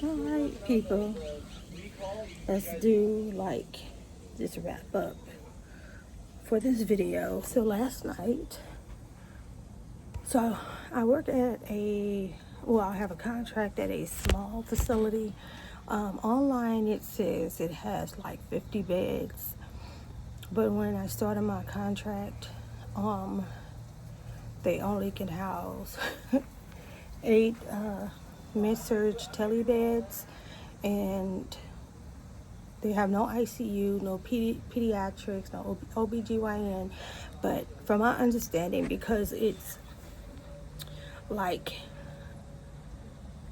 Alright, people, let's do like this wrap up for this video. So last night, I work at I have a contract at a small facility. Online it says it has like 50 beds, but when I started my contract, they only can house 8 mid-surge tele beds, and they have no ICU, no pediatrics, no OBGYN. But from my understanding, because it's like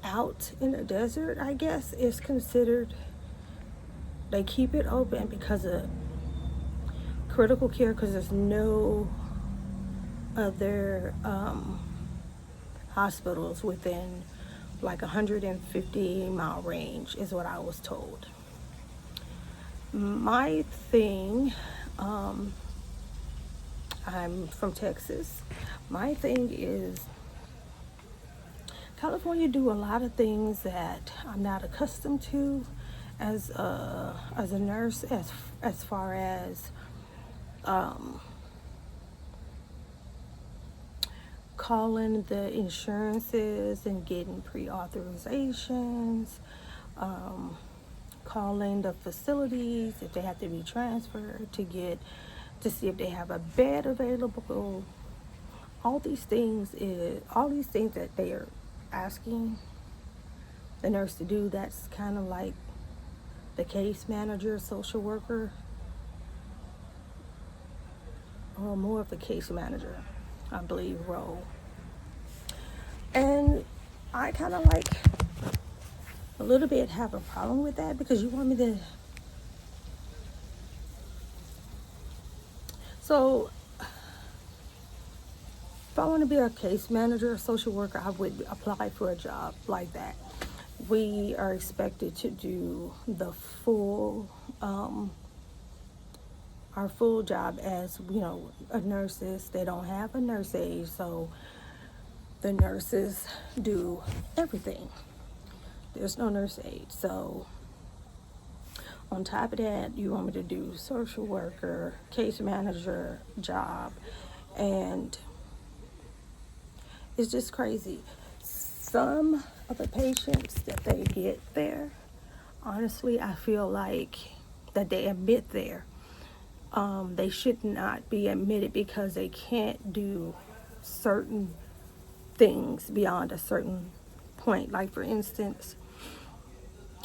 out in the desert, I guess it's considered, they keep it open because of critical care, because there's no other hospitals within like 150-mile range is what I was told. My thing, I'm from Texas. My thing is, California do a lot of things that I'm not accustomed to as a nurse, as far as calling the insurances and getting pre-authorizations, calling the facilities if they have to be transferred to see if they have a bed available. All these things that they are asking the nurse to do, that's kind of like the case manager, social worker, or more of the case manager, I believe, role. And I kind of like a little bit have a problem with that, because you want me to. So if I want to be a case manager or social worker, I would apply for a job like that. We are expected to do the full, our full job as, nurses. They don't have a nurse aide, so the nurses do everything. There's no nurse aide. So on top of that, you want me to do social worker, case manager job, and it's just crazy. Some of the patients that they get there, honestly, I feel like that they admit there, they should not be admitted because they can't do certain things beyond a certain point. Like, for instance,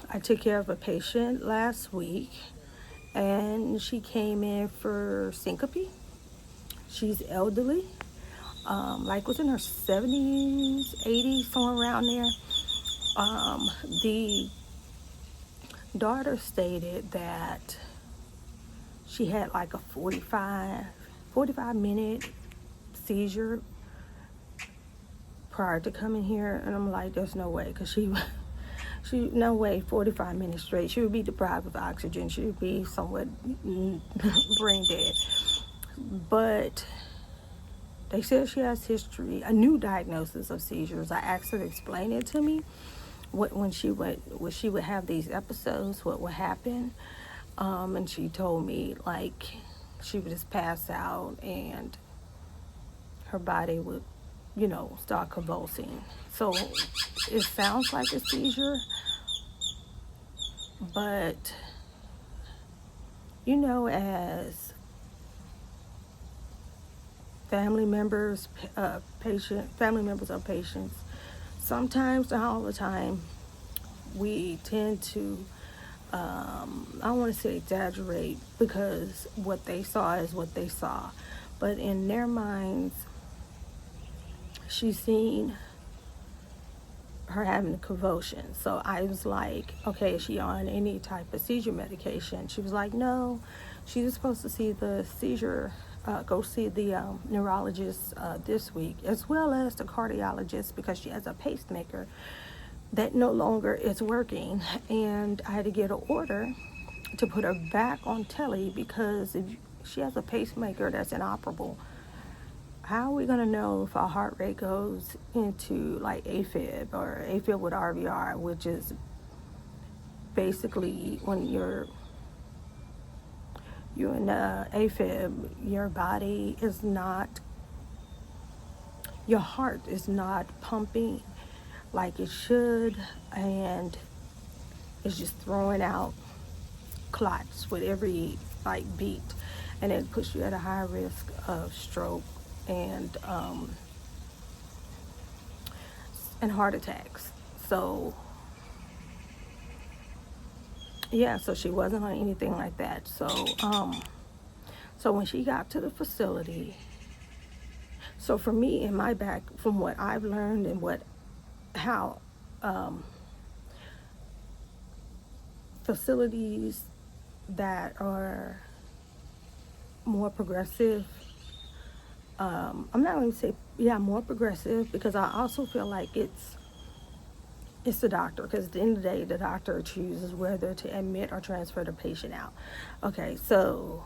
I took care of a patient last week, and she came in for syncope. She's elderly, like was in her 70s, 80s, somewhere around there. The daughter stated that she had like a 45-minute seizure prior to coming here, and I'm like, there's no way, because no way, 45 minutes straight. She would be deprived of oxygen. She would be somewhat brain dead. But they said she has history, a new diagnosis of seizures. I asked her to explain it to me. When she would have these episodes, what would happen. And she told me, like, she would just pass out and her body would, start convulsing. So it sounds like a seizure, but, as family members of patients, sometimes, not all the time, we tend to, I don't want to say exaggerate, because what they saw is what they saw. But in their minds, she's seen her having a convulsion. So I was like, okay, is she on any type of seizure medication? She was like, no. She was supposed to see the go see the neurologist this week, as well as the cardiologist, because she has a pacemaker that no longer is working. And I had to get an order to put her back on telly, because if she has a pacemaker that's inoperable, how are we going to know if our heart rate goes into like AFib or AFib with RVR, which is basically when you're in AFib, your body is not, your heart is not pumping like it should, and it's just throwing out clots with every like beat, and it puts you at a high risk of stroke and heart attacks. So yeah, so she wasn't on anything like that. So when she got to the facility, so for me, in my back, from what I've learned and how facilities that are more progressive, I'm not going to say, yeah, more progressive, because I also feel like it's the doctor, because at the end of the day, the doctor chooses whether to admit or transfer the patient out. Okay, so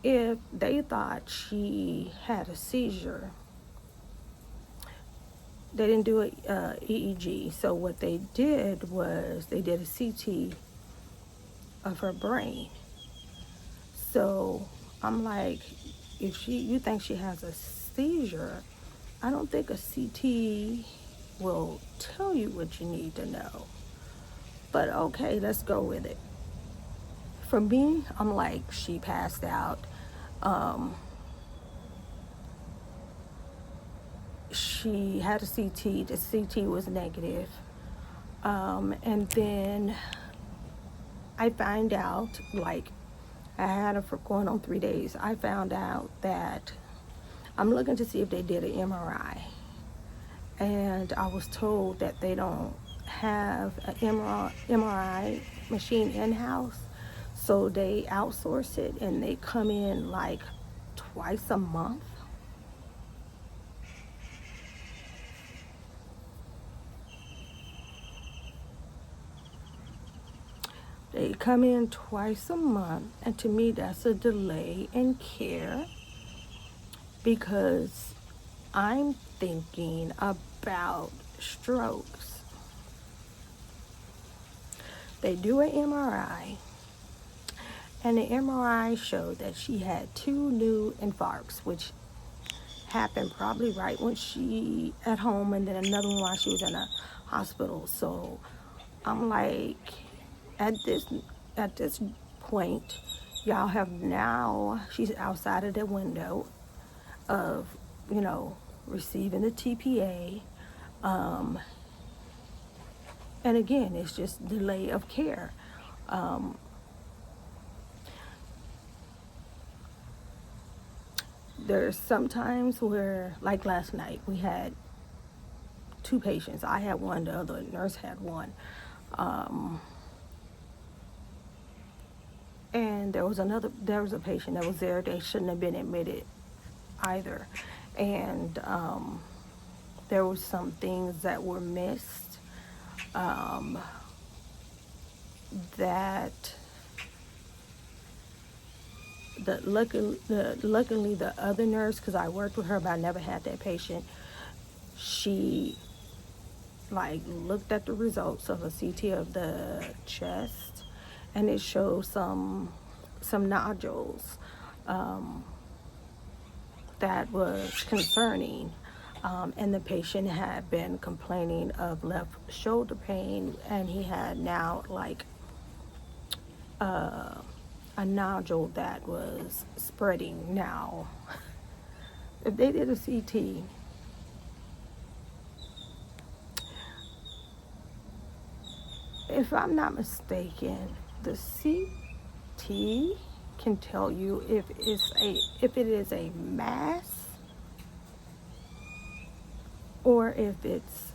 if they thought she had a seizure, they didn't do a EEG. So what they did was they did a CT of her brain. So I'm like, if you think she has a seizure, I don't think a CT will tell you what you need to know. But okay, let's go with it. For me, I'm like, she passed out. She had a CT. The CT was negative. And then I find out, like, I had her for going on 3 days. I found out that I'm looking to see if they did an MRI. And I was told that they don't have an MRI machine in-house. So they outsource it, and they come in like twice a month. They come in twice a month, and to me that's a delay in care, because I'm thinking about strokes. They do an MRI, and the MRI showed that she had 2 new infarcts, which happened probably right when she at home, and then another one while she was in a hospital. So I'm like, at this point, y'all have now, she's outside of the window of, receiving the TPA. And again, it's just delay of care. There's sometimes where, like last night, we had 2 patients. I had one, the other nurse had one. And there was a patient that was there. They shouldn't have been admitted either. And there were some things that were missed, that luckily the other nurse, because I worked with her but I never had that patient, she like looked at the results of a CT of the chest, and it showed some nodules that was concerning, and the patient had been complaining of left shoulder pain, and he had now like a nodule that was spreading. Now, if they did a CT, if I'm not mistaken, the CT can tell you if it is a mass or if it's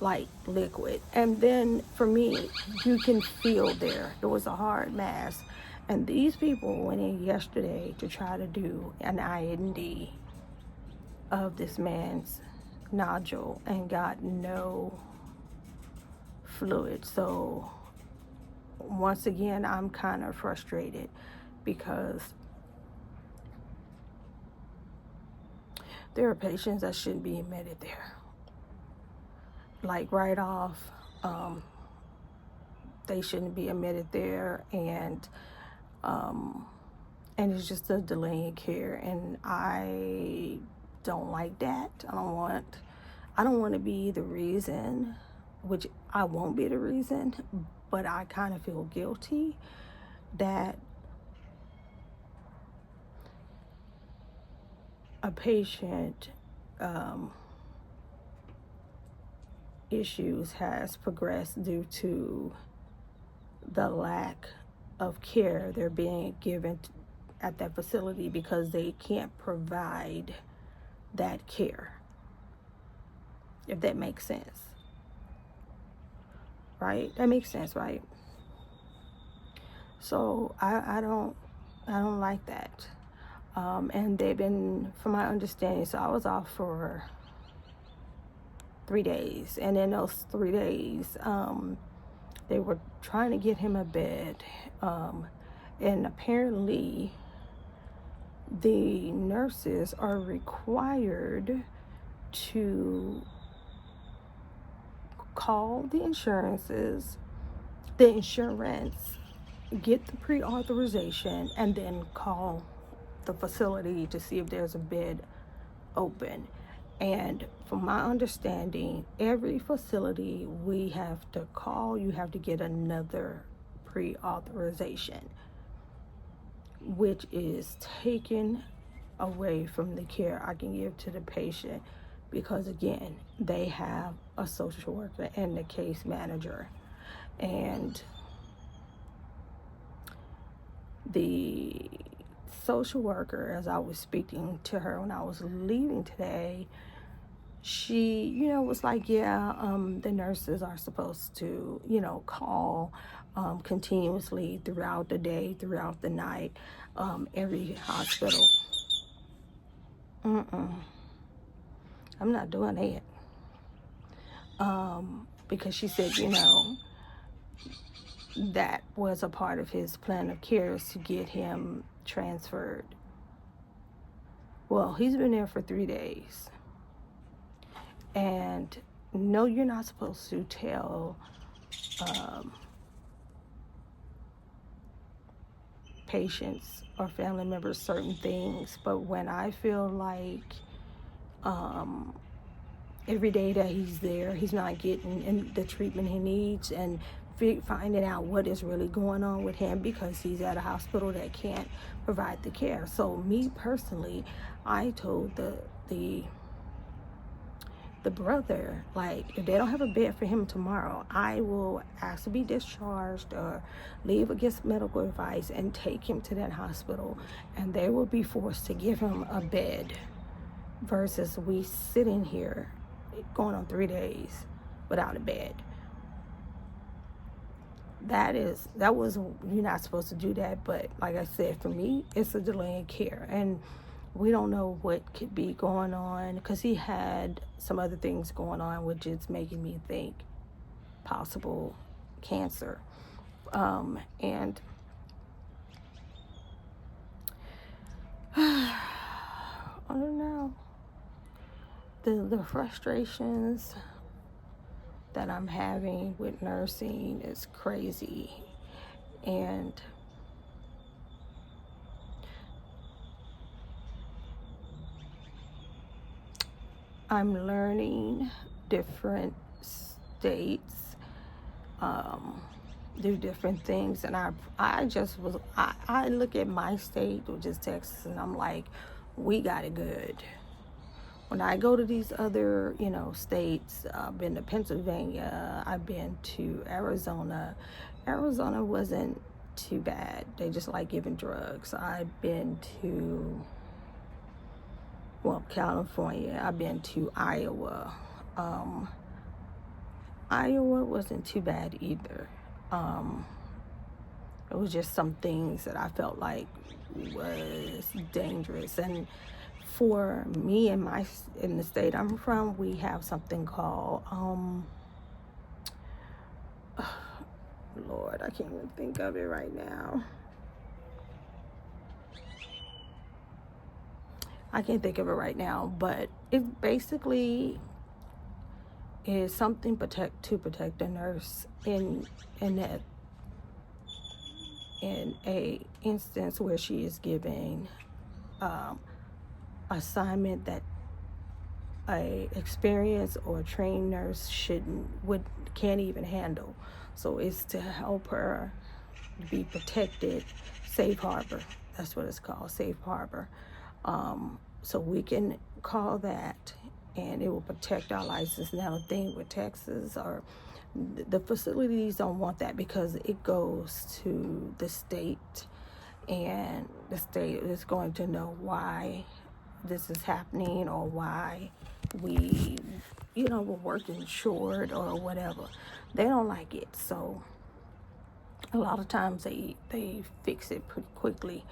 like liquid. And then for me, you can feel there was a hard mass. And these people went in yesterday to try to do an IND of this man's nodule and got no fluid. So once again, I'm kind of frustrated, because there are patients that shouldn't be admitted there. Like right off, they shouldn't be admitted there, and it's just a delay in care, and I don't like that. I don't want to be the reason, which I won't be the reason, but I kind of feel guilty that a patient issues has progressed due to the lack of care they're being given at that facility, because they can't provide that care, if that makes sense. Right? That makes sense, right? So I don't like that. And they've been, from my understanding, so I was off for 3 days, and in those 3 days they were trying to get him a bed, and apparently the nurses are required to call the insurance, get the pre-authorization, and then call the facility to see if there's a bed open. And from my understanding, every facility we have to call, you have to get another pre-authorization, which is taken away from the care I can give to the patient, because again, they have a social worker and the case manager, and the social worker, as I was speaking to her when I was leaving today, she, was like, the nurses are supposed to, call continuously throughout the day, throughout the night, every hospital. I'm not doing it. Because she said, that was a part of his plan of care, is to get him transferred. Well, he's been there for 3 days. And no, you're not supposed to tell patients or family members certain things, but when I feel like every day that he's there, he's not getting the treatment he needs, and finding out what is really going on with him, because he's at a hospital that can't provide the care. So me personally, I told the brother, like, if they don't have a bed for him tomorrow, I will ask to be discharged or leave against medical advice and take him to that hospital, and they will be forced to give him a bed, versus we sitting here going on 3 days without a bed. You're not supposed to do that, but like I said, for me, it's a delay in care, and we don't know what could be going on, because he had some other things going on, which is making me think possible cancer. And I don't know. The frustrations that I'm having with nursing is crazy, and I'm learning different states do different things, and I look at my state, which is Texas, and I'm like, we got it good. When I go to these other, states, I've been to Pennsylvania, I've been to Arizona. Arizona wasn't too bad. They just like giving drugs. I've been to, California. I've been to Iowa. Iowa wasn't too bad either. It was just some things that I felt like was dangerous. And for me, in the state I'm from, we have something called Lord, I can't even think of it right now. I can't think of it right now, but it basically is something to protect the nurse in that in a instance where she is giving assignment that a experienced or trained nurse can't even handle. So it's to help her be protected, safe harbor. That's what it's called, safe harbor. So we can call that, and it will protect our license. Now the thing with Texas, or the facilities don't want that, because it goes to the state, and the state is going to know why this is happening, or why we're working short or whatever. They don't like it. So a lot of times they fix it pretty quickly.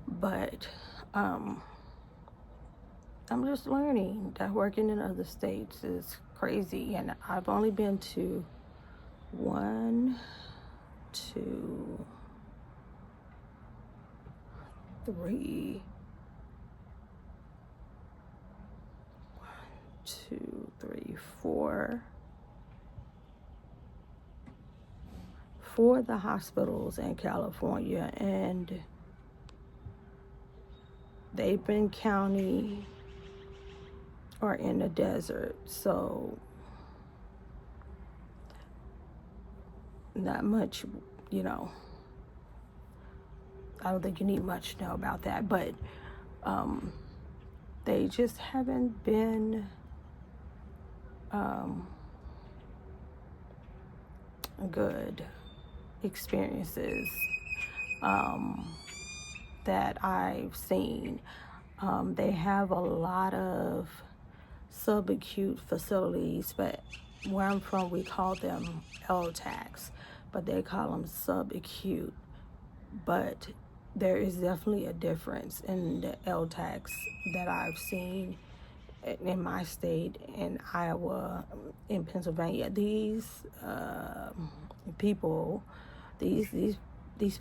But I'm just learning that working in other states is crazy. And I've only been to 1, 2, 3, 4 of the hospitals in California, and they've been county or in the desert, so not much, I don't think you need much to know about that, but they just haven't been good experiences that I've seen. They have a lot of subacute facilities, but where I'm from, we call them LTACs, but they call them subacute. But there is definitely a difference in the LTACs that I've seen in my state, in Iowa, in Pennsylvania. These people, these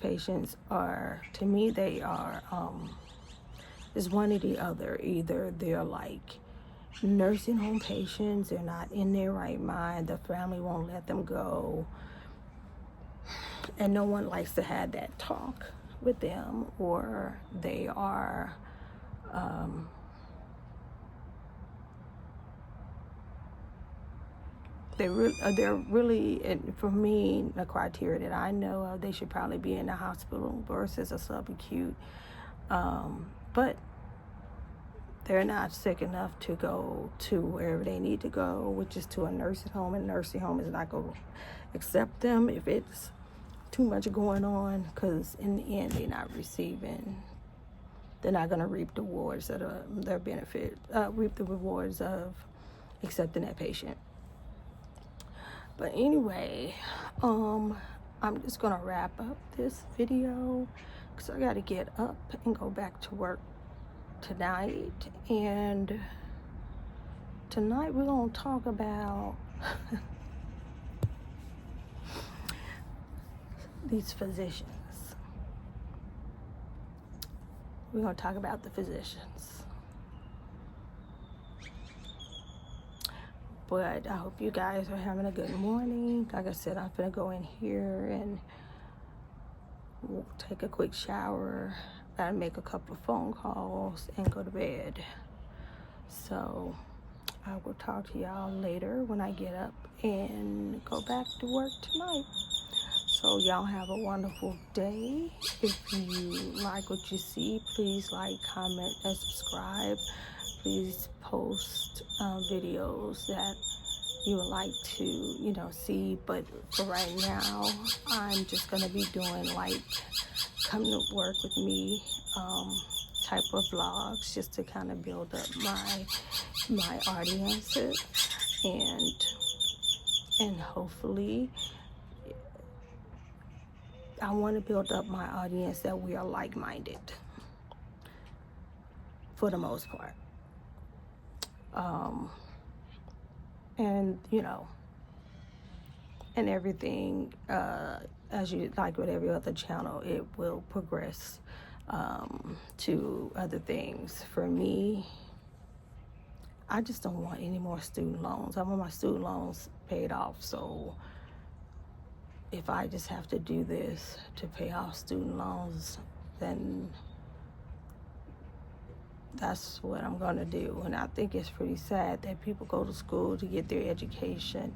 patients are, to me, they are, it's one or the other. Either they're like nursing home patients, they're not in their right mind, the family won't let them go, and no one likes to have that talk with them, or they are they're really, and for me, the criteria that I know of, they should probably be in the hospital versus a subacute. But they're not sick enough to go to wherever they need to go, which is to a nursing home, and nursing home is not going to accept them if it's too much going on, because in the end, they're not going to reap the rewards of their benefit, reap the rewards of accepting that patient. But anyway, I'm just going to wrap up this video, because I got to get up and go back to work tonight. And tonight we're going to talk about these physicians. We're going to talk about the physicians. But I hope you guys are having a good morning. Like I said, I'm gonna go in here and take a quick shower and make a couple of phone calls and go to bed. So I will talk to y'all later when I get up and go back to work tonight. So y'all have a wonderful day. If you like what you see, please like, comment, and subscribe. Please post videos that you would like to, see. But for right now, I'm just going to be doing like come to work with me type of vlogs, just to kind of build up my audiences, and hopefully I want to build up my audience that we are like-minded for the most part. And and everything, as you like with every other channel, it will progress to other things. For me, I just don't want any more student loans. I want my student loans paid off, so if I just have to do this to pay off student loans, then that's what I'm going to do. And I think it's pretty sad that people go to school to get their education,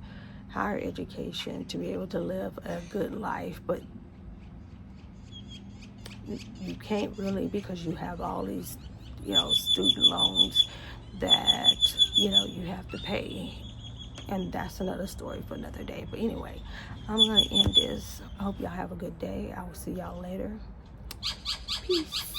higher education, to be able to live a good life, but you can't really, because you have all these, student loans that, you have to pay. And that's another story for another day. But anyway, I'm going to end this. I hope y'all have a good day. I will see y'all later. Peace.